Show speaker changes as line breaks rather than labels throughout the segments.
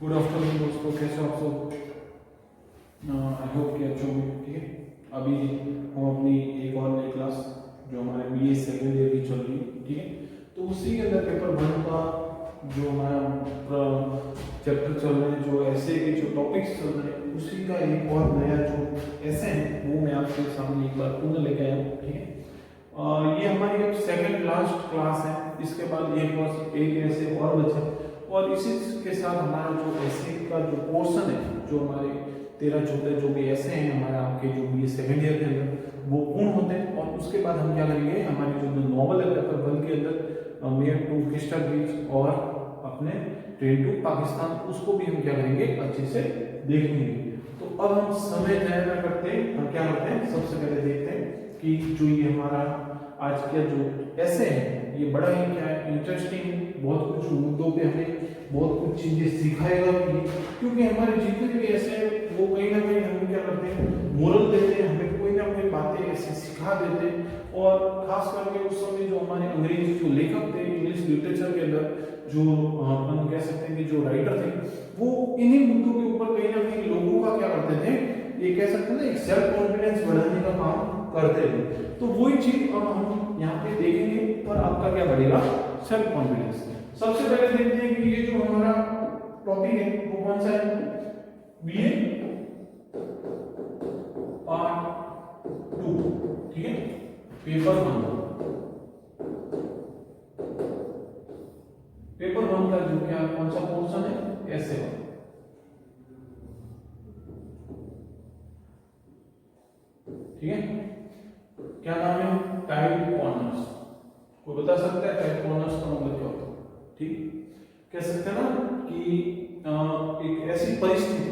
Good afternoon दोस्तों, कैसे हो आप सब? आई होप कि अच्छे होंगे। ठीक है, अभी हम अपनी एक और नई क्लास जो हमारे BA सेकेंड ईयर की चल रही है, ठीक है, तो उसी के अंदर पेपर 1 का जो हमारा चैप्टर चल रहे हैं, जो ऐसे के जो टॉपिक्स चल रहे हैं, उसी का एक और नया जो ऐसे है वो मैं आपके सामने एक बार पुनः लेके आया हूँ। ठीक है, ये हमारी अब सेकेंड लास्ट क्लास है। इसके बाद एक ऐसे और बचा, और इसी के साथ हमारा जो ऐसे का जो पोर्शन है, जो हमारे 13-14 जो भी ऐसे हैं हमारे आपके जो BA सेकेंड ईयर के अंदर, वो पूर्ण होते हैं। और उसके बाद हम क्या करेंगे, हमारी जो नॉवल है पेपर 1 के अंदर मेयर टू क्रिस्टल बीच और अपने ट्रेन टू पाकिस्तान, उसको भी हम क्या करेंगे, अच्छे से देखेंगे। तो अब हम समय ज़ाया ना करते, हम क्या करते हैं, सबसे पहले देखते हैं कि जो ये हमारा आज का जो ऐसे है, ये बड़ा ही क्या है, इंटरेस्टिंग, बहुत कुछ मुद्दों पे हमें बहुत कुछ चीजें सिखाएगा भी, क्योंकि हमारे जितने भी ऐसे हैं वो कहीं ना कहीं हमें क्या करते हैं, मोरल देते हैं, हमें कोई ना कोई बातें ऐसे सिखा देते हैं। और खास करके उस समय जो हमारे अंग्रेजी जो लेखक थे इंग्लिश लिटरेचर के अंदर, जो हम कह सकते हैं कि जो राइटर थे, वो इन्हीं मुद्दों के ऊपर कहीं ना कहीं लोगों का क्या करते थे, ये कह सकते हैं ना, एक सेल्फ कॉन्फिडेंस बढ़ाने का काम करते थे। तो वही चीज अब हम यहाँ पे देखेंगे, और आपका क्या बढ़ेगा, सेल्फ कॉन्फिडेंस। सबसे पहले देखते हैं कि ये जो हमारा टॉपिक है वो कौन सा है, BA पार्ट 2, ठीक है, पेपर 1 का जो क्या कौन सा पोर्शन है, ऐसे है। ठीक है, क्या नाम है, टाइट कॉर्नर्स। कोई बता सकता है टाइट कॉर्नर्स का मतलब क्या होता है? ठीक, कह सकते हैं ना कि एक ऐसी परिस्थिति,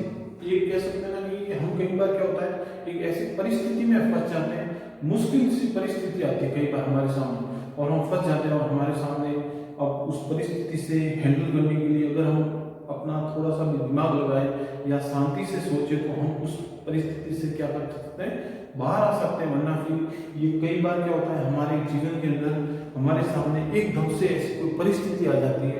ये कह सकते हैं ना कि हम कई बार क्या होता है, एक ऐसी परिस्थिति में फंस जाते हैं, मुश्किल सी परिस्थिति आती है कई बार हमारे सामने, और हम फंस जाते हैं, और हमारे सामने अब उस परिस्थिति से हैंडल करने के लिए अगर हम अपना थोड़ा सा भी दिमाग लगाए या शांति से सोचे, तो हम उस परिस्थिति से क्या कर सकते हैं, बाहर आ सकते हैं। वरना फिर ये कई बार क्या होता है, हमारे जीवन के अंदर हमारे सामने एकदम से ऐसी कोई परिस्थिति आ जाती है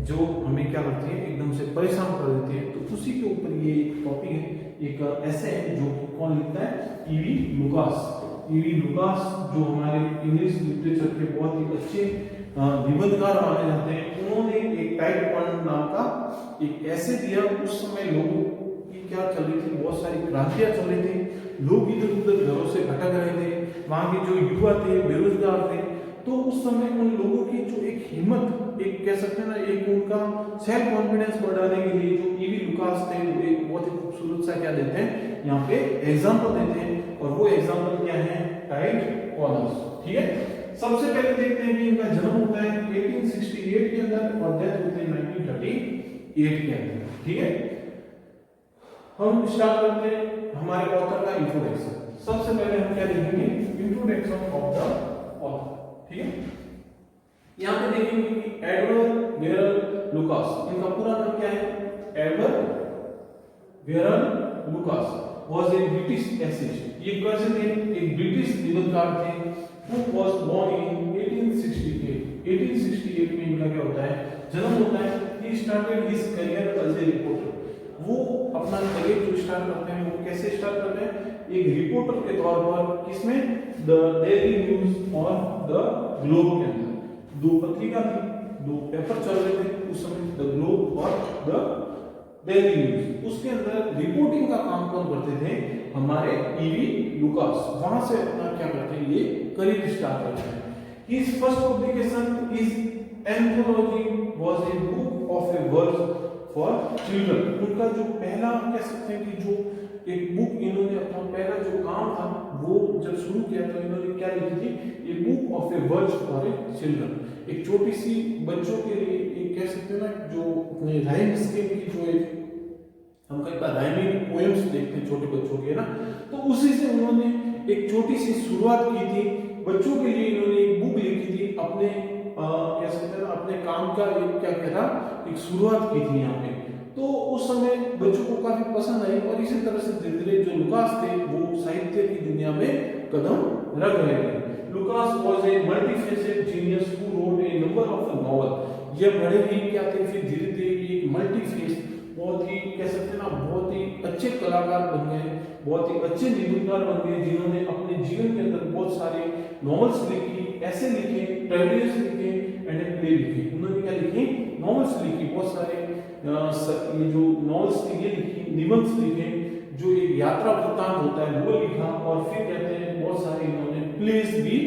जो हमें क्या करती है, एकदम से परेशान कर देती है। तो उसी के ऊपर ये एक टॉपिक है, एक ऐसे है जो कौन लिखता है, ईवी लुकास, जो हमारे इंग्लिश लिटरेचर के बहुत ही अच्छे निबंधकार माने जाते हैं। उन्होंने एक टाइट कॉर्नर नाम का एक ऐसे दिया। उस समय लोगों की क्या चल रही थी, बहुत सारी क्रांतियां चल रही थी, लोग इधर उधर घरों से भटक रहे थे, वहां के जो युवा थे बेरोजगार थे। तो उस समय उन लोगों की जो एक हिम्मत, एक कह सकते हैं ना, एक उनका सेल्फ कॉन्फिडेंस बढ़ाने के लिए जो ईवी लुकास थे, वो एक बहुत ही खूबसूरत सा क्या देते हैं, यहाँ पे एग्जाम्पल देते हैं। और वो एग्जाम्पल क्या है, टाइट कॉर्नर्स। ठीक है, सबसे पहले देखते हैं कि इनका जन्म होता है 1868 के अंदर और डेथ होती है 1938 के अंदर। ठीक है, हम स्टार्ट करते हैं हमारे ऑथर का इंट्रोडक्शन। सबसे पहले हम क्या देखेंगे, इंट्रोडक्शन ऑफ द ऑथर। ठीक है, यहां पे देखेंगे कि एडवर्ड वेरल लुकास, इनका पूरा नाम क्या है, Edward Verrall Lucas was a British essayist. ये कैसे थे, एक ब्रिटिश निबंधकार थे, who was born in 1868। 1868 में इनका क्या होता है, जन्म होता है। he started his career as a reporter। वो अपना करियर जो स्टार्ट करते हैं, वो कैसे स्टार्ट करते हैं, एक रिपोर्टर के तौर पर, किसमें, द डेली न्यूज और द ग्लोब के अंदर। दो पत्रिका थी, दो पेपर चल रहे थे उस समय, द ग्लोब और द डेली न्यूज। उसके अंदर रिपोर्टिंग का काम कौन करते थे, हमारे ईवी लुकास। वहां से अपना क्या करते हैं, ये करियर स्टार्ट करते हैं। His first publication is Anthology was a book of a verse for children। उनका जो पहला कह सकते हैं कि जो एक बुक इन्होंने अपना पहला जो काम था वो जब शुरू किया, तो इन्होंने क्या लिखी थी, a book of A words for a children. एक छोटी सी बच्चों के लिए, एक कह सकते हैं ना, जो अपने राइम स्कीम की जो एक, हम कई बार राइमिंग पोएम्स देखते हैं छोटे बच्चों के ना, तो उसी से उन्होंने एक छोटी सी शुरुआत की थी। बच्चों के लिए इन्होंने एक बुक लिखी थी, अपने कह सकते हैं ना, अपने काम का एक क्या कहता, एक शुरुआत की थी यहाँ पे। तो उस समय बच्चों को काफी पसंद आई, और इसी तरह से धीरे धीरे जो लुकास थे वो साहित्य की दुनिया में कदम रख रहे थे। Lucas was A multifaceted genius who wrote a number of novel. ये बड़े ही क्या थे, फिर धीरे धीरे एक मल्टीफेस बहुत ही कह सकते हैं ना, बहुत ही अच्छे कलाकार बन गए, बहुत ही अच्छे निबंधकार बन गए, जिन्होंने अपने जीवन के अंदर बहुत सारे नॉवेल्स लिखी, ऐसे लिखे, ट्रेवल्स लिखे एंड प्ले लिखे। उन्होंने क्या लिखी? नॉवेल्स लिखी, बहुत सारे ये जो नॉवेल्स थे ये लिखी, निबंध लिखे, जो एक यात्रा वृत्तांत होता है वो लिखा, और फिर कहते हैं बहुत सारे इन्होंने प्लेस भी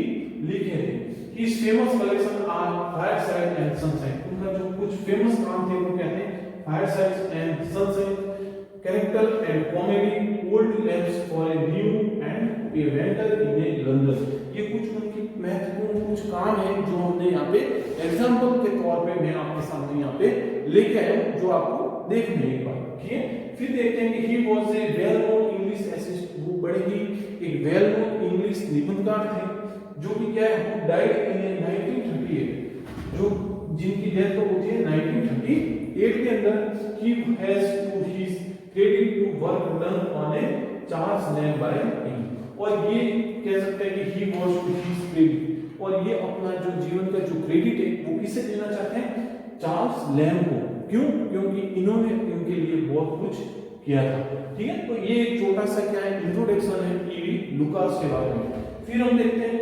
लिखे थे। इस famous collection are fireside and sunside. उनका जो कुछ फेमस काम थे वो कहते हैं fireside and sunside, character and comedy, old lamps for a new and a venture in a London. ये कुछ उनकी महत्वपूर्ण कुछ काम है जो हमने यहाँ पे एग्जांपल के तौर पे मैं आपके सामने यहाँ पे लेके आया हूँ, जो आपको देखने एक बार, ठीक है। फिर देखते हैं कि he was a well known English assist, वो बड़े ही एक वेल नोन इंग्लिश निबंधकार थे, जो कि क्या है, वो डाइड इन 1938, जो जिनकी डेथ तो होती है 1938 के अंदर। He has to his credit to work done on a Charles Lamb by him, और ये कह सकते हैं कि he was to his credit, और ये अपना जो जीवन का जो क्रेडिट है वो किसे देना चाहते हैं? चार्ल्स लैम्ब को। क्यों? क्योंकि इन्होंने उनके लिए बहुत कुछ किया था, ठीक है। तो ये एक छोटा सा क्या है, इंट्रोडक्शन है ईवी लुकास के बारे में। फिर हम देखते हैं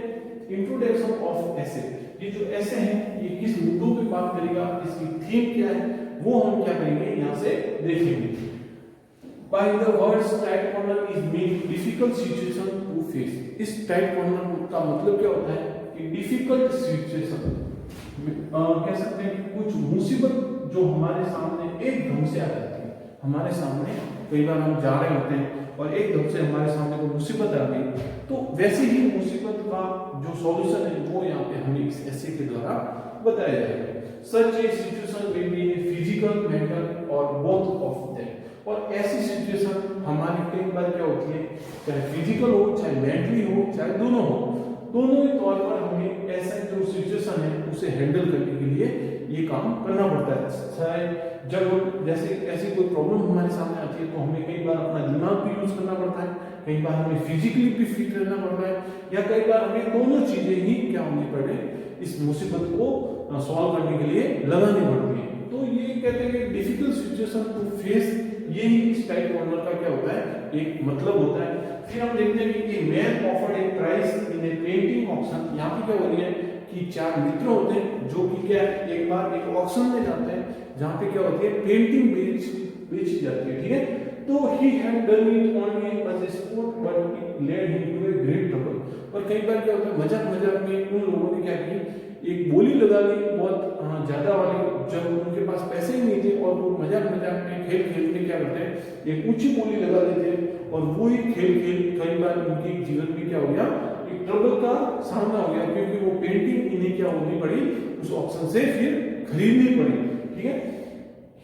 इंट्रोडक्शन ऑफ एसे। ये जो एसे है ये किस मुद्दों पे बात करेगा, इसकी थीम क्या है, वो हम क्या करेंगे यहाँ से देखेंगे। By the words tight corner is mean difficult situation to face. इस टाइट कॉर्नर का मतलब क्या होता है कि डिफिकल्ट सिचुएशन, कह सकते हैं कि कुछ मुसीबत जो हमारे सामने एकदम से आ जाती है। हमारे सामने कई बार हम जा रहे होते हैं और एकदम से हमारे सामने कोई मुसीबत आ गई, तो वैसे ही मुसीबत का जो सॉल्यूशन है वो यहाँ पे हमें इस ऐसे के द्वारा बताया जाएगा। सच ए सिचुएशन में बी फिजिकल, मेंटल और बोथ ऑफ देम। और ऐसी सिचुएशन हमारी कई बार क्या होती है, चाहे फिजिकल हो, चाहे मेंटली हो, चाहे दोनों हो, दोनों ही तौर पर हमें ऐसा जो सिचुएशन है उसे हैंडल करने के लिए ये काम करना पड़ता है। चाहे जब जैसे ऐसी कोई प्रॉब्लम हमारे सामने आती है तो हमें कई बार अपना दिमाग भी यूज करना पड़ता है, कई बार हमें फिजिकली भी फिट रहना पड़ता है, या कई बार हमें दोनों चीजें ही क्या होनी पड़े, इस मुसीबत को सॉल्व करने के लिए लगानी पड़ती है। तो ये कहते हैं कि डिफिकल्ट सिचुएशन टू फेस, ये ही इस टाइट कॉर्नर का क्या होता है, एक मतलब होता है। फिर हम देखते हैं कि man offered A price in A painting auction. यहाँ पे क्या हो रही है कि चार मित्र होते हैं जो कि क्या एक बार एक ऑक्शन में जाते हैं जहाँ पे क्या होती है, पेंटिंग बेची जाती है, ठीक है। तो he had done it only as a sport but it led him to a great trouble. और कई बार क्या होता है, मजाक मजाक में उन लोगों ने क्या की, एक बोली लगा ली बहुत ज्यादा वाली, जब उनके पास पैसे ही नहीं थे और वो मजाक मजाक में खेल खेल में क्या करते हैं, एक ऊंची बोली लगा देते हैं, और वो ही खेल खेल कई बार उनके जीवन में क्या हो गया, एक ट्रबल का सामना हो गया, क्योंकि वो पेंटिंग इन्हें क्या होनी पड़ी, उस ऑक्शन से फिर खरीदनी पड़ी, ठीक है।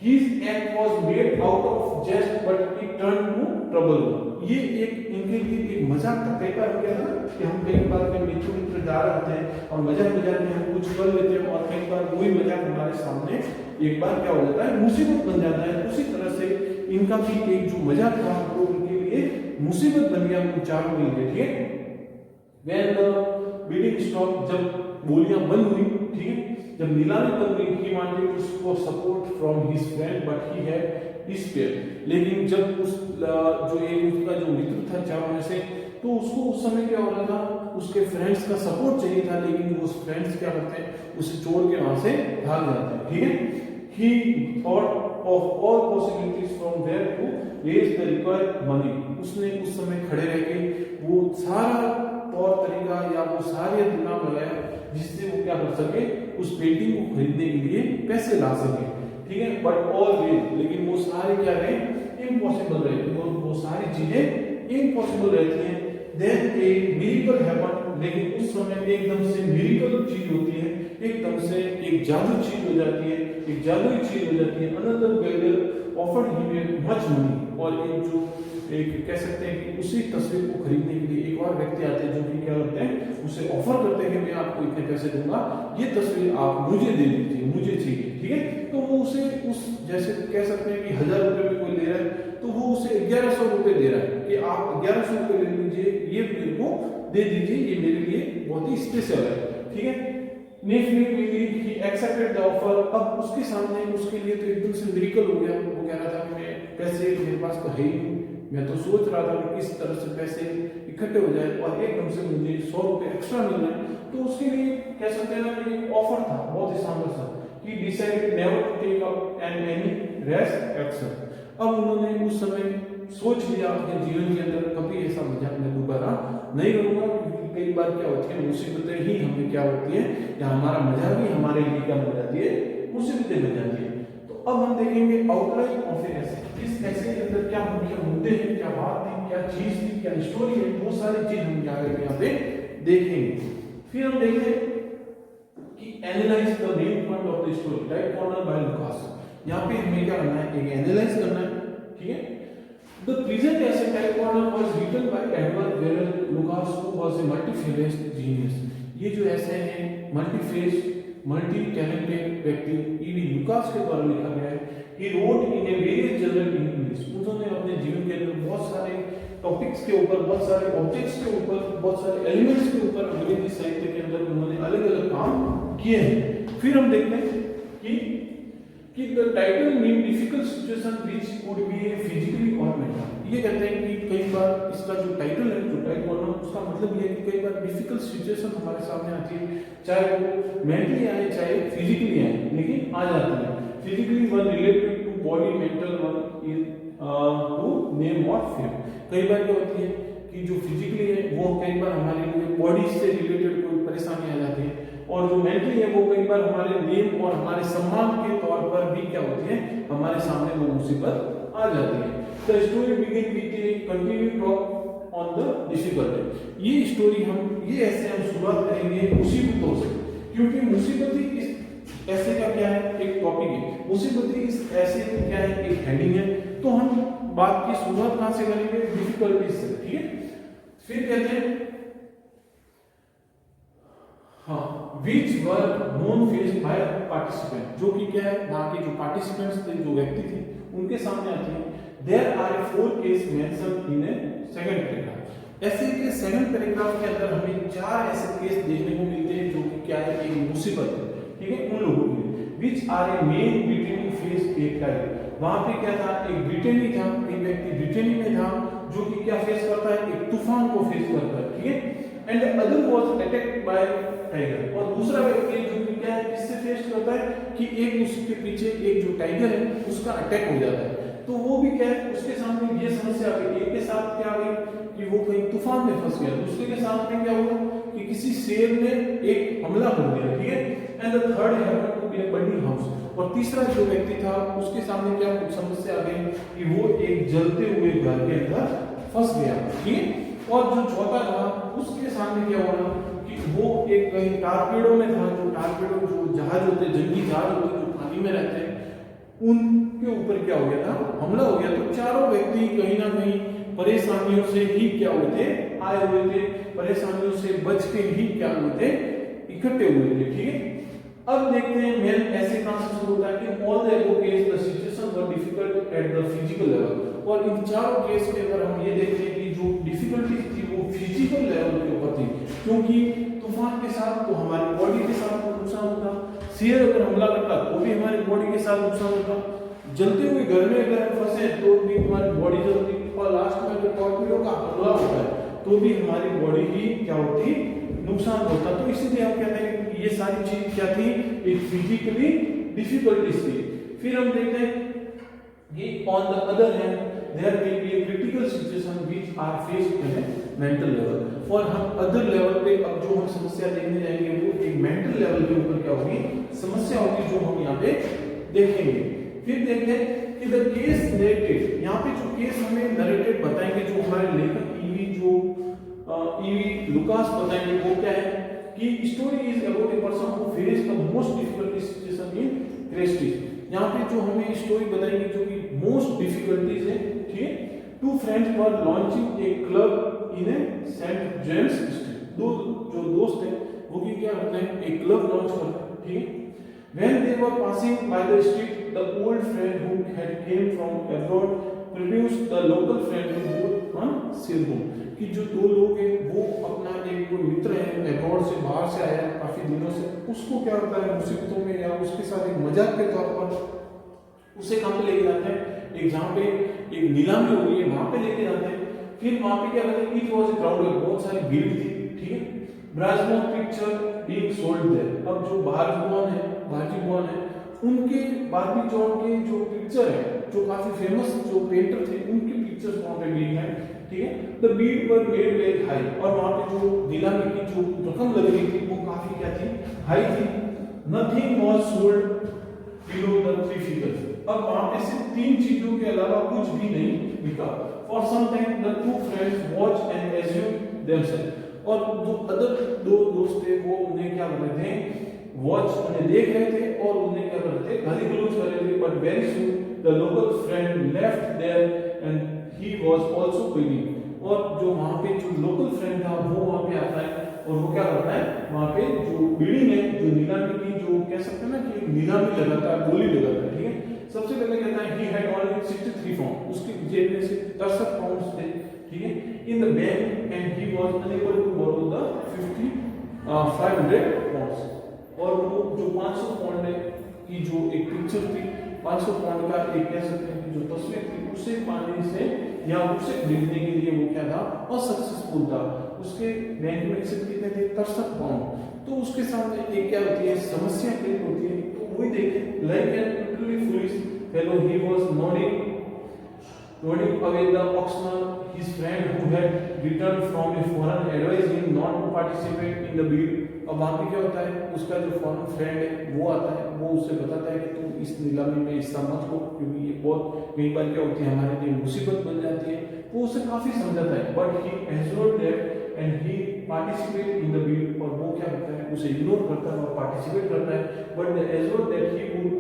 His act was made out of jest but it turned to trouble। ये एक इनके लिए एक मजाक था। कई बार क्या था कि हम कई बार के मित्र जा रहे होते हैं और मजाक मजाक में हम कुछ कर लेते हैं, और कई बार वही मजाक हमारे सामने एक बार क्या हो जाता है, मुसीबत बन जाता है। उसी तरह से इनका भी एक जो मजाक था वो उनके लिए मुसीबत बन गया उन चारों के लिए, ठीक है। When the bidding stopped, जब बोलियां बंद हुई, ठीक है, जब नीलामी बंद हुई, he wanted to support from his friend but he had despair। लेकिन जब उस जो एक उसका जो मित्र था चारों में से, तो उसको उस समय क्या हो रहा था, उसके फ्रेंड्स का सपोर्ट चाहिए था, लेकिन वो फ्रेंड्स क्या करते हैं, उसे छोड़ के वहां से भाग जाते हैं, ठीक है। He thought of all possibilities from where to raise the required money। उसने उस समय खड़े रह के वो सारा तौर तरीका या वो सारे दिमाग लगाया जिससे वो क्या कर सके, उस पेंटिंग को खरीदने के लिए पैसे ला सके, ठीक है। बट ऑल वे, लेकिन वो सारे क्या रहे, इम्पॉसिबल रहे, वो सारी चीजें इम्पॉसिबल रहती हैं। देन ए मिरेकल हैपेंड, लेकिन उस समय एकदम से मिरेकल चीज होती है, एकदम से एक जादू चीज हो जाती है, एक जादुई चीज हो जाती है। अनदर बेगर ऑफर्ड हिम मच मनी, और एक जो एक कह सकते हैं कि उसी तस्वीर को खरीदने के लिए एक और व्यक्ति आते हैं जो कि क्या करते हैं, उसे ऑफर करते हैं कि मैं आपको इतने पैसे दूंगा, ये तस्वीर आप मुझे दे दीजिए, मुझे चाहिए, ठीक है। तो वो उसे उस जैसे कह सकते हैं कि 1000 रुपए में कोई दे रहा है, तो वो उसे 1100 रुपए दे रहा है कि आप 1100 रुपए ले लीजिए, ये मेरे को दे दीजिए, ये मेरे लिए बहुत ही स्पेशल है, ठीक है। Next week he accepted the offer. अब उसके सामने उसके लिए तो एकदम से मिरेकल हो गया। वो कह रहा था कि मैं पैसे मेरे पास तो है ही नहीं, मैं तो सोच रहा था कि किस तरह से पैसे इकट्ठे हो जाए और एकदम से मुझे 100 रुपए एक्स्ट्रा मिल रहे हैं। तो उसके लिए कह सकते हैं ना कि एक ऑफर था बहुत ही शानदार सा, कि decided never to take up any rash action. अब उन्होंने उस समय सोच लिया अपने जीवन के अंदर कभी ऐसा मजाक मैं दोबारा नहीं करूंगा, क्योंकि कई बार क्या होती है मुसीबतें ही हमें क्या होती है या हमारा मजाक ही हमारे लिए क्या बन जाती है, मुसीबतें बन जाती है। तो अब हम देखेंगे आउटलाइन ऑफ ए ऐसे, इस ऐसे के अंदर क्या मुख्य मुद्दे हैं, क्या बात थी, क्या चीज थी, क्या स्टोरी है, वो सारी चीज हम यहाँ पे देखेंगे। फिर हम देखें कि analyse the main point of the story type corner bye Lucas. यहाँ पे हमें क्या करना है, एक एनालाइज करना है, ठीक है। The present essay type corner was written by Edward Verrall Lucas who was a multifaceted genius. ये जो ऐसे है मल्टीफेस मल्टी टैलेंटेड व्यक्ति ईवी लुकास के द्वारा लिखा गया है। He wrote in a various journal in English. उन्होंने अपने जीवन के अंदर बहुत सारे टॉपिक्स के ऊपर, बहुत सारे ऑब्जेक्ट्स के ऊपर, बहुत सारे एलिमेंट्स के ऊपर अंग्रेजी साहित्य के अंदर उन्होंने अलग अलग काम किए हैं। फिर हम देखते हैं कि the title mean difficult situation which could be A physically और मेंटल। ये कहते हैं कि कई बार इसका जो टाइटल है, जो टाइप कॉर्नर, उसका मतलब ये है कि कई बार डिफिकल्ट सिचुएशन हमारे सामने आती है, चाहे वो मेंटली आए चाहे फिजिकली आए, लेकिन आ जाती है। Physically one related to body, mental one is to name और फेम। कई बार क्या होती है कि जो फिजिकली है वो कई बार हमारे लिए बॉडी से रिलेटेड कोई परेशानी आ जाती है, और जो मेंटली है वो कई बार हमारे नेम और हमारे सम्मान के तौर पर भी क्या होती है, हमारे सामने वो मुसीबत आ जाती है। The story begin with A continue talk on the difficulty. ये स्टोरी ये ऐसे हम शुरुआत करेंगे मुसीबतों से, क्योंकि मुसीबत ही इस ऐसे का क्या है, एक टॉपिक है। मुसीबत ही इस ऐसे का क्या है, एक हेडिंग है। तो हम बात की शुरुआत कहां से करेंगे, डिफिकल्टीज से, ठीक है। फिर कहते हैं which were known faced by participant, जो कि क्या है, वहां के जो पार्टिसिपेंट्स थे, जो व्यक्ति थे, उनके सामने आती है। There are 4 cases mentioned in a second paragraph। ऐसे के सेकंड पैराग्राफ के अंदर हमें 4 ऐसे केस देखने को मिलते हैं जो कि क्या है, एक मुसीबत है, ठीक है, उन लोगों के लिए। Which are a main Brittany faced a time। वहां पे क्या था, एक ब्रिटेनी था, एक व्यक्ति ब्रिटेनी में था जो कि क्या फेस करता है, एक तूफान को फेस करता है, ठीक है। And other was attacked by Tiger. और दूसरा व्यक्ति जो कि क्या है, किससे फेस करता है कि एक उसके पीछे एक जो टाइगर है उसका अटैक हो जाता है। तो वो भी क्या है, उसके सामने ये समस्या आ गई। एक के साथ क्या आ गई कि वो कहीं तूफान में फंस गया, दूसरे के साथ में क्या हुआ कि किसी शेर ने एक हमला कर दिया, ठीक है। And the third happened to be a burning house. और तीसरा जो व्यक्ति था उसके सामने क्या कुछ समस्या आ गई कि वो एक जलते हुए घर के अंदर फंस गया, ठीक है। और जो चौथा था उसके सामने क्या हुआ कि वो एक कहीं टारपेडो में था। जो टारपेडो जो जहाज होते, जंगी जहाज होते जो पानी में रहते हैं, उनके ऊपर क्या हो गया था, हमला हो गया। तो चारों व्यक्ति कहीं ना कहीं परेशानियों से ही क्या हुए थे, आए हुए थे, परेशानियों से बच के ही क्या हुए थे, इकट्ठे हुए थे, ठीक है। अब देखते हैं मेन ऐसे कहां से शुरू होता है कि ऑल द एबो case the situation were difficult at the physical level. और इन चारों केस के अंदर हम ये देखते हैं कि जो डिफिकल्टी थी वो फिजिकल लेवल के ऊपर थी, क्योंकि तूफान के साथ तो हमारी बॉडी के साथ नुकसान होता, शेर अगर हमला करता तो भी हमारी बॉडी के साथ नुकसान होता, जलते हुए घर में अगर हम फंसे तो भी हमारी बॉडी जलती, और लास्ट में अगर टॉर्पेडो का हमला होता है तो भी हमारी बॉडी ही क्या होती, नुकसान होता। तो इसीलिए हम कहते हैं कि ये सारी चीज क्या थी, एक फिजिकली डिफिकल्टीज थी। फिर हम देखते हैं कि on the other hand there will be a critical situation which are faced in a mental level. और हम अदर लेवल पे अब जो हम समस्या देखने जाएंगे वो एक मेंटल लेवल के ऊपर क्या होगी, समस्या होगी, जो हम यहाँ पे देखेंगे। फिर देखते हैं कि द केस नरेटेड, यहाँ पे जो केस हमें नरेटेड बताएंगे, जो हमारे लेखक ईवी लुकास बताएंगे, वो क्या है कि story is about a person who face the most difficult situation in क्रेस्टिज। यहाँ पे जो हमें स्टोरी बताएंगे जो कि मोस्ट डिफिकल्टीज है, ठीक है। Two friends were launching a club in a Saint James Street. दो जो दोस्त हैं वो भी क्या करते हैं, एक क्लब लॉन्च करते हैं, ठीक है। When they were passing by the street, the old friend who had came from abroad produced the local friend who moved on Sirbhum। कि जो दो लोग हैं वो अपना एक कोई मित्र है अब्रॉड से बाहर से आया काफी दिनों से, उसको क्या होता है मुसीबतों में या उसके साथ एक मजाक के तौर पर उसे कहाँ पे लेके जाते हैं, एक जहाँ पे एक नीलामी हो रही है वहां पे लेके जाते हैं। फिर वहां पे क्या करते हैं, इट वाज अ क्राउड, बहुत सारी भीड़ थी, ठीक है। ब्राजमोन पिक्चर बीइंग सोल्ड देयर, अब जो बारजी बॉन है उनके बारबी जॉन के जो पिक्चर है, जो काफी फेमस जो पेंटर थे उनके पिक्चर्स वहां पे बिक हैं, ठीक है। The Beed were made very high, और वहां पे जो नीलामी की जो रकम लग रही थी वो काफी क्या थी, हाई थी। Nothing was sold below the 3 figures, अब वहां पे सिर्फ 3 चीजों के अलावा कुछ भी नहीं बिका। For some time the two friends watch and assume themselves, और जो अदर दो दोस्त थे वो उन्हें क्या कर रहे थे, वॉच उन्हें देख रहे थे और उन्हें क्या कर रहे थे, गाली गलौज कर रहे थे। But very soon the local friend left there and he was also cleaning, और जो वहां पे जो लोकल फ्रेंड था वो वहां पे आता है और वो क्या करता है, वहां पे जो बिल्डिंग है जो नीलामी की जो कह सकते हैं ना कि नीलामी लगाता है, बोली लगाता है, ठीक है। सबसे पहले कहता है ही हैड ओनली 63 पाउंड, उसके जेब में से 63 पाउंड थे, ठीक है, in the bank, and he was unable to borrow the 500 pounds, और वो जो 500 पाउंड की जो एक पिक्चर थी, 500 पाउंड का एक कह सकते हैं कि जो तस्वीर थी उसे पाने से या उसे खरीदने के लिए वो क्या था, असक्सेसफुल था। उसके बैंक में से कितने थे, 63 पाउंड। तो उसके सामने एक क्या होती है, समस्या क्रिएट होती है। तो वही देखें, like an utterly foolish fellow he was nodding away the auctioneer, his friend who had returned from a foreign advised him not to participate in the bid। अब वहां पे क्या होता है, उसका जो फॉरेन फ्रेंड है वो आता है, वो उसे बताता है कि तुम इस नीलामी में हिस्सा मत लो, क्योंकि ये बहुत कई बार क्या होती है हमारे लिए मुसीबत बन जाती है। वो उसे काफी समझाता है, but he assured that and he participate in the Beed, और वो क्या करता है, उसे इग्नोर करता है और पार्टिसिपेट करता है। But the assured that he would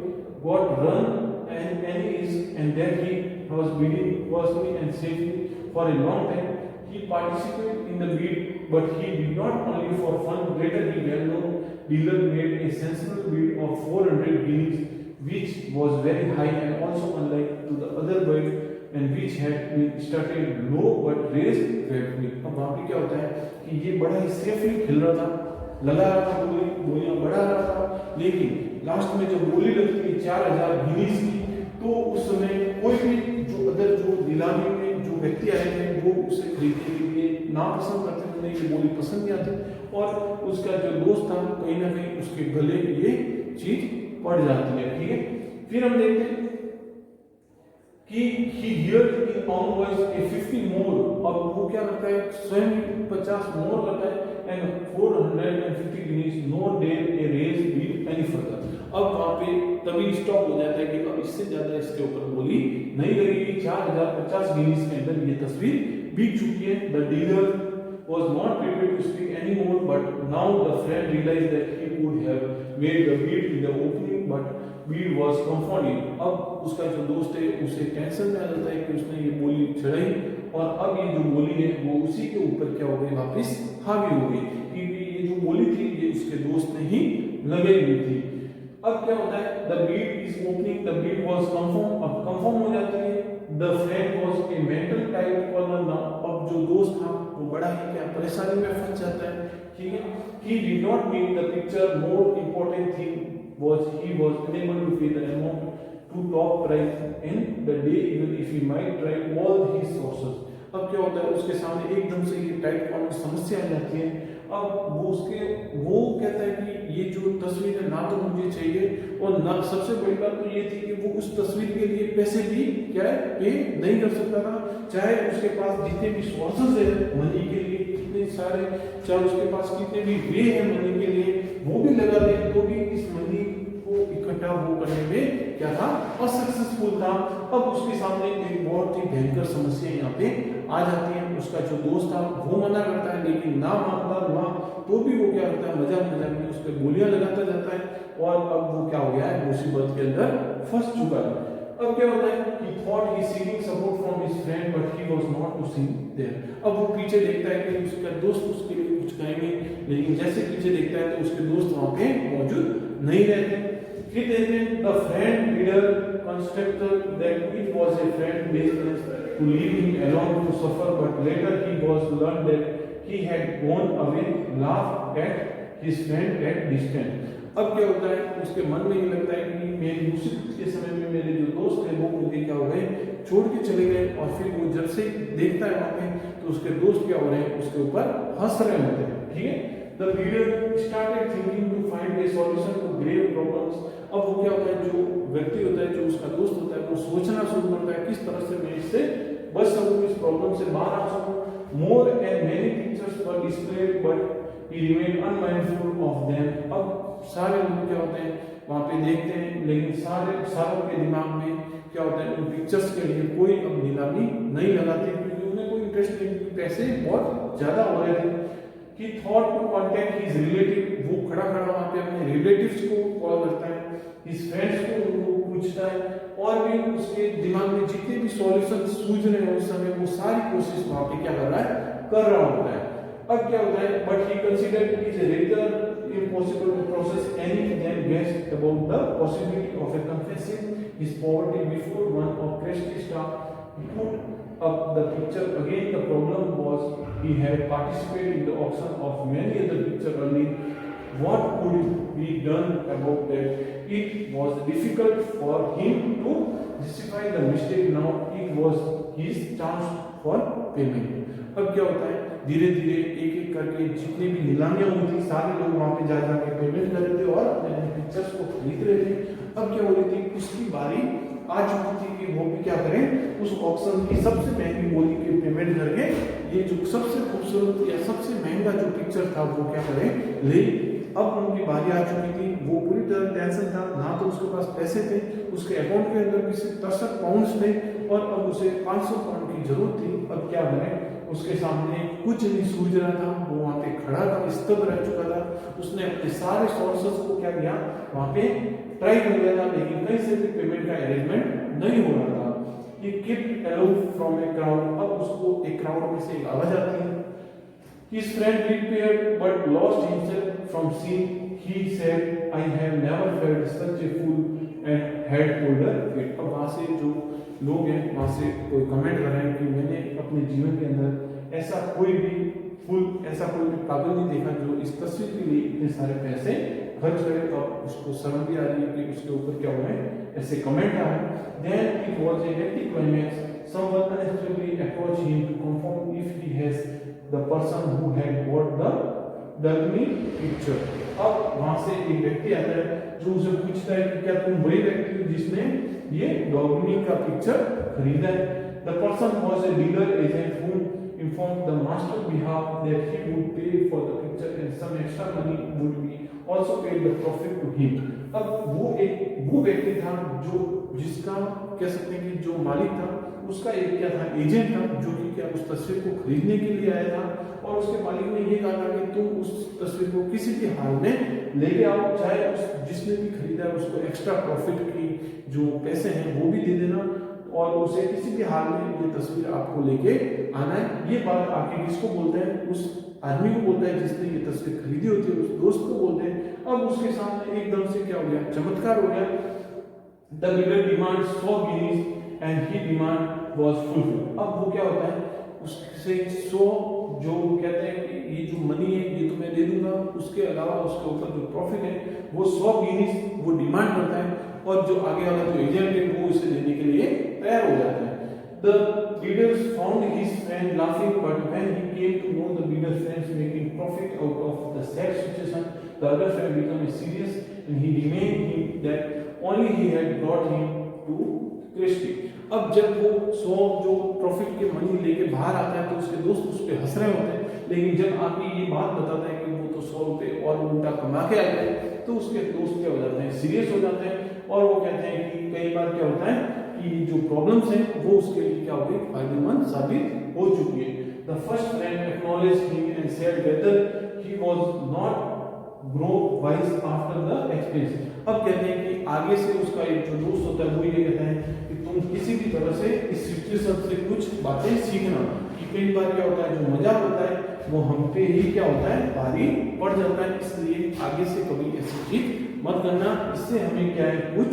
got run and pennies, and that he was bidding personally and safely for a long time. He participated in the bid, but he did not only for fun. Later, he well-known dealer made a sensible bid of 400 guineas, which was very high and also unlike to the other bid, and which had been started low but raised gradually। अब वहाँ पे क्या होता है कि ये बड़ा ही safely खेल रहा था, लगा रहा था, बोलियां बढ़ा रहा था, लेकिन लास्ट में जब बोली लगती है 4000 गिनीज की, तो उस समय कोई भी जो अदर जो नीलामी में जो व्यक्ति आए थे वो उसे खरीदने के लिए ना पसंद करते, उन्हें ये बोली पसंद नहीं आती, और उसका जो दोस्त था कहीं ना कहीं उसके गले ये चीज पड़ जाती है, ठीक है। फिर हम देखते हैं कि he heard in own voice a 50 more, अब वो क्या करता है, स्वयं 50 मोर करता है, and 450 guineas, no dare a raise bid any further। अब वहां पे तभी स्टॉप हो जाता है कि अब इससे ज्यादा इसके ऊपर बोली नहीं लगेगी। 4050 गिनीज के अंदर ये तस्वीर बिक चुकी है। The dealer was not prepared to speak anymore, but now the friend realized that he would have made the bid in the opening, but bid was confounding। अब उसका जो दोस्त है उसे टेंशन में आ जाता है कि उसने ये बोली चढ़ाई, और अब ये जो बोली है वो उसी के ऊपर क्या हो गई, वापस हावी हो गई, क्योंकि ये जो बोली थी ये उसके दोस्त ने ही लगाई हुई थी। अब क्या होता है, the Beed is opening, the Beed was confirm, अब कंफर्म हो जाती है। The friend was a mental type corner now, अब जो दोस्त था वो बड़ा ही क्या परेशानी में फंस जाता है, ठीक है। He did not make the picture, more important thing was he was unable to pay the amount to top price in the day even if he might try all his sources. अब क्या होता है, उसके सामने एकदम से ये tight corner समस्या आ जाती है। अब वो कहता है कि ये जो तस्वीर है ना तो मुझे चाहिए, और ना सबसे बड़ी बात तो ये थी कि वो उस तस्वीर के लिए पैसे भी क्या है पे नहीं कर सकता था, चाहे उसके पास जितने भी सोर्सेस है मनी के लिए कितने सारे, चाहे उसके पास कितने भी वे है मनी के लिए वो भी लगा दे, तो भी इस मनी को इकट्ठा वो करने में क्या था, असक्सेसफुल था। अब उसके सामने एक बहुत ही भयंकर समस्या यहाँ पे आ जाती है। उसका जो दोस्त था वो मना करता है, लेकिन ना मानता हुआ तो भी वो क्या करता है, मजाक में उस पर गोलियां लगाता जाता है, और अब वो क्या हो गया है, मुसीबत के अंदर फंस चुका है। अब क्या होता है, he thought he seeking support from his friend but he was not to see there। अब वो पीछे देखता है कि उसका दोस्त उसके लिए कुछ करेंगे, लेकिन जैसे पीछे देखता है तो उसके दोस्त वहां पे मौजूद नहीं रहते। फिर देखते हैं the friend leader constructor that it was a friend based to leave him alone to suffer, but later he was learned that he had gone away, laughed at his friend at distance. अब क्या होता है, उसके मन में ये लगता है कि मेरी मुसीबत के समय में मेरे जो दोस्त हैं वो मुझे क्या हो गए, छोड़ के चले गए। और फिर वो जब से देखता है वहां पे तो उसके दोस्त क्या हो रहे हैं, उसके ऊपर हंस रहे होते हैं। ठीक है, The reader started thinking to find a solution to grave problems. अब वो क्या होता है, जो व्यक्ति होता है, जो उसका दोस्त होता है, वो सोचना शुरू करता है किस तरह से मैं इससे बच सकूं, इस प्रॉब्लम से बाहर आ सकूं। More and many pictures were displayed, but he remained unmindful of them. अब सारे लोग क्या होते हैं वहां पे देखते हैं, लेकिन सारों के दिमाग में क्या होता है, उन पिक्चर्स के लिए कोई अब नीलामी नहीं लगाते, क्योंकि उन्हें कोई इंटरेस्ट नहीं, क्योंकि पैसे बहुत ज्यादा हो रहे थे। He thought to contact his relative. वो खड़ा वहां पे अपने रिलेटिव्स को कॉल करता है, his friends को उनको पूछता है, और भी उसके दिमाग में जितने भी सॉल्यूशन सूझ रहे हैं उस समय वो सारी कोशिश वहां पे क्या कर रहा होता है। अब क्या होता है, but he considered it is rather impossible to process any then guessed about the possibility of a confessing his poverty before one of Christ's staff. He put up the picture again. The problem was he had participated in the auction of many other pictures earlier. What could be done about that? It was difficult for him to justify the mistake. Now it was his chance for payment. अब क्या होता है, धीरे धीरे एक एक करके जितनी भी नीलामियां हुई थी सारे लोग वहां पे जाके पेमेंट कर रहे थे और अपने अपने पिक्चर्स को खरीद रहे थे। अब क्या हो रही थी, उसकी बारी आ चुकी थी कि वो भी क्या करें, उस ऑक्शन की सबसे महंगी बोली की पेमेंट करके ये जो सबसे खूबसूरत या सबसे महंगा जो पिक्चर था वो क्या करें, ले। अब उनकी बारी आ चुकी थी, वो पूरी तरह टेंशन था, ना तो उसके पास पैसे थे, उसके अकाउंट के अंदर भी सिर्फ 63 पाउंड थे और अब उसे 500 पाउंड की जरूरत थी। अब क्या करें, उसके सामने कुछ नहीं सूझ रहा था, वो वहां पे खड़ा था, स्तब्ध रह चुका था। उसने अपने सारे सोर्सेस को क्या किया, वहां पे ट्राई कर लिया था, लेकिन कहीं से भी पेमेंट का अरेंजमेंट नहीं हो रहा था। He kept aloof from a crowd. अब उसको एक क्राउड में से एक आवाज आती है। His friend repaired but lost himself from seeing. He said, "I have never felt such a fool," and had told her it. अब वहां से जो लोग हैं वहां से कोई कमेंट कर रहे हैं कि मैंने अपने जीवन के अंदर ऐसा कोई भी पागल नहीं देखा जो इस तस्वीर के लिए इतने सारे पैसे खर्च करे। तो उसको शर्म भी आ रही है कि उसके ऊपर क्या हुआ है, ऐसे कमेंट आ रहे हैं। Then it was a hectic climax. Someone unexpectedly approached him to confirm if he has the person who had bought the Dalmi picture. अब वहां से एक व्यक्ति आता है जो उसे पूछता है कि क्या तुम वही व्यक्ति हो जिसने ये डॉगनी का पिक्चर खरीदा है। The person was a dealer agent who informed the master behalf that he would pay for the picture and some extra money would be also paid the profit to him. अब वो व्यक्ति था जो जिसका कह सकते हैं कि जो मालिक था उसका एक क्या था, एजेंट था, जो कि क्या उस तस्वीर को खरीदने के लिए आया था। और उसके मालिक ने ये कहा था कि तुम उस तस्वीर को किसी भी हाल में लेके आओ, चाहे उस जिसने भी खरीदा है उसको एक्स्ट्रा प्रॉफिट की जो पैसे हैं वो भी दे देना, और उसे किसी भी हाल में ये तस्वीर आपको लेके आना है। ये बात आके किसको बोलते हैं, उस आदमी को बोलता है जिसने ये तस्वीर खरीदी होती है, उस दोस्त को बोलते हैं। अब उसके सामने एकदम से क्या हो गया, चमत्कार हो गया। The bidder demands 100 guineas and he demand was fulfilled. अब वो क्या होता है, उससे 100 जो कहते हैं कि ये जो मनी है ये तो मैं दे दूंगा, उसके अलावा उसके ऊपर जो प्रॉफिट है वो 100 गिनीज वो डिमांड करता है, और जो आगे वाला जो एजेंट है वो इसे देने के लिए तैयार हो जाता है। The bidders found his friend laughing, but when he came to know the bidder's friends making profit out of the sad situation, the other friend became serious and he remained him that only he had brought him to Christie. अब जब वो 100 जो profit के money लेके बाहर आता है तो उसके दोस्त उस पर हंस रहे होते हैं, लेकिन जब आके ये बात बताता है कि वो तो 100 रुपए और उल्टा कमा के आए थे, तो उसके दोस्त क्या हो जाते हैं, सीरियस हो जाते हैं, और वो कहते हैं कि कई बार क्या होता है कि जो प्रॉब्लम्स हैं वो उसके लिए क्या हो गई, फायदेमंद साबित हो चुकी है। The first friend acknowledged him and said whether he was not grow wise after the experience. अब कहते हैं कि आगे से उसका एक जो दोस्त होता है वो ये कहता है कि तुम किसी भी तरह से इस सिचुएशन से कुछ बातें सीखना, कि कई बार क्या होता है जो मजाक होता है वो हम पे ही क्या होता है भारी पड़ जाता है, इसलिए आगे से कभी ऐसी चीज मत करना। इससे हमें क्या है कुछ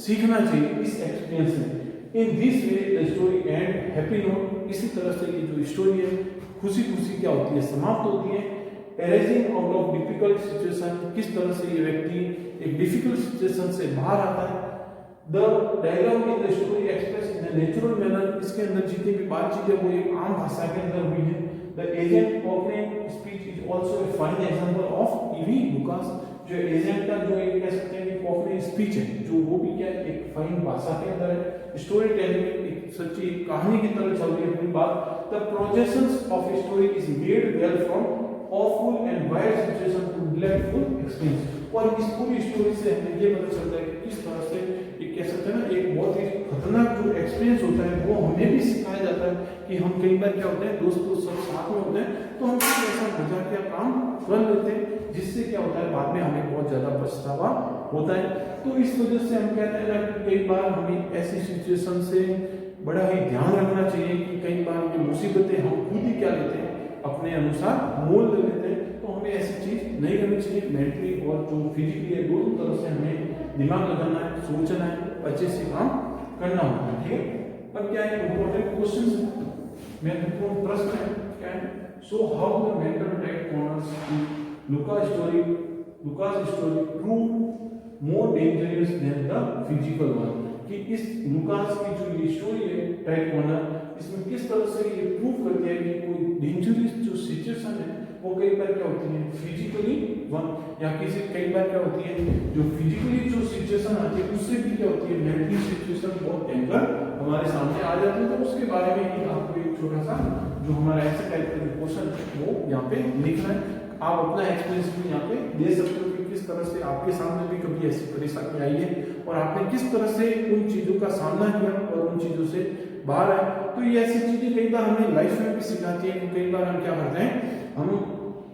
सीखना चाहिए इस एक्सपीरियंस से। In this way the story and happy note, इसी तरह से ये जो स्टोरी है खुशी खुशी क्या होती है, समाप्त होती है। एरेजिंग आउट ऑफ डिफिकल्ट सिचुएशन, किस तरह से ये व्यक्ति एक डिफिकल्ट सिचुएशन से बाहर आता है। The dialogue in the story express in a natural manner, इसके अंदर जितनी भी बातचीत है वो एक आम भाषा के अंदर हुई है। The agent opening speech is also a fine example of EV Lucas, जो एजेंट का जो एक कह सकते हैं कि ओपनिंग स्पीच है, जो वो भी क्या है एक फाइन भाषा के अंदर है। स्टोरी टेलिंग एक सच्ची कहानी की तरह चल रही है पूरी बात। The projections of a story is made well from awful and wild situation to delightful experience, और इस पूरी स्टोरी से हमें ये पता चलता है कि किस तरह से एक कह सकते हैं ना एक बहुत ही खतरनाक जो एक्सपीरियंस होता है वो हमें भी सिखाया जाता है कि हम कई बार क्या होते हैं दोस्तों सब साथ में होते हैं तो हम कुछ ऐसा मजाकिया काम कर लेते हैं जिससे क्या होता है बाद में हमें बहुत ज्यादा पछतावा होता है। तो इस वजह से हम कहते हैं ना कि कई बार हमें ऐसी सिचुएशन से बड़ा ही ध्यान रखना चाहिए कि कई बार ये मुसीबतें हम खुद ही क्या लेते हैं अपने अनुसार मोल ले लेते हैं, तो हमें ऐसी चीज नहीं करनी चाहिए। मेंटली और जो फिजिकली है दोनों तरह से हमें दिमाग लगाना है, सोचना है, अच्छे से काम करना होता है। ठीक है, अब क्या है इंपॉर्टेंट क्वेश्चन, महत्वपूर्ण प्रश्न है क्या है, so how the mental attack corners Lucas story prove more dangerous than the physical one, कि इस लुकास की जो ये स्टोरी है टाइप कॉर्नर, इसमें किस तरह से ये प्रूव करते हैं कि कोई डेंजरस जो सिचुएशन है वो कई बार क्या होती है फिजिकली वन, या किसी कई बार क्या होती है जो फिजिकली जो सिचुएशन आती है उससे भी क्या होती है मेंटली सिचुएशन बहुत डेंजर हमारे सामने आ जाती है। तो उसके बारे में ही आपको एक छोटा सा जो हमारा ऐसे टाइप का क्वेश्चन है वो यहाँ पे लिखना है। आप अपना एक्सपीरियंस भी यहाँ पे दे सकते हो कि किस तरह से आपके सामने भी कभी ऐसी परेशानी आई है और आपने किस तरह से उन चीजों का सामना किया और उन चीजों से बाहर आए। तो ये ऐसी चीजें कई बार हमें लाइफ में भी सिखाती है कि कई बार हम क्या करते हैं, हम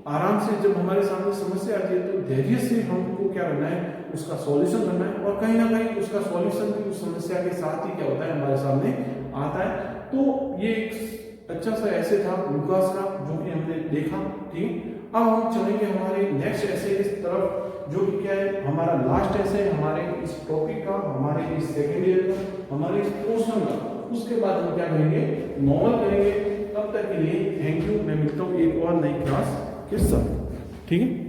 आराम से जब हमारे सामने समस्या आती है तो धैर्य से हमको क्या करना है उसका सॉल्यूशन करना है, और कहीं ना कहीं उसका सॉल्यूशन भी उस समस्या के साथ ही क्या होता है हमारे सामने आता है। तो ये एक अच्छा सा ऐसे था लुकास का जो कि हमने देखा। ठीक, अब हम चलेंगे हमारे नेक्स्ट ऐसे इस तरफ जो कि क्या है हमारा लास्ट ऐसे हमारे इस टॉपिक का, हमारे इस सेकेंड ईयर का, हमारे इस पोर्शन का। उसके बाद हम क्या करेंगे नॉर्मल करेंगे। तब तक के लिए थैंक यू, मैं मिलता हूँ एक और नई क्लास के साथ। ठीक है।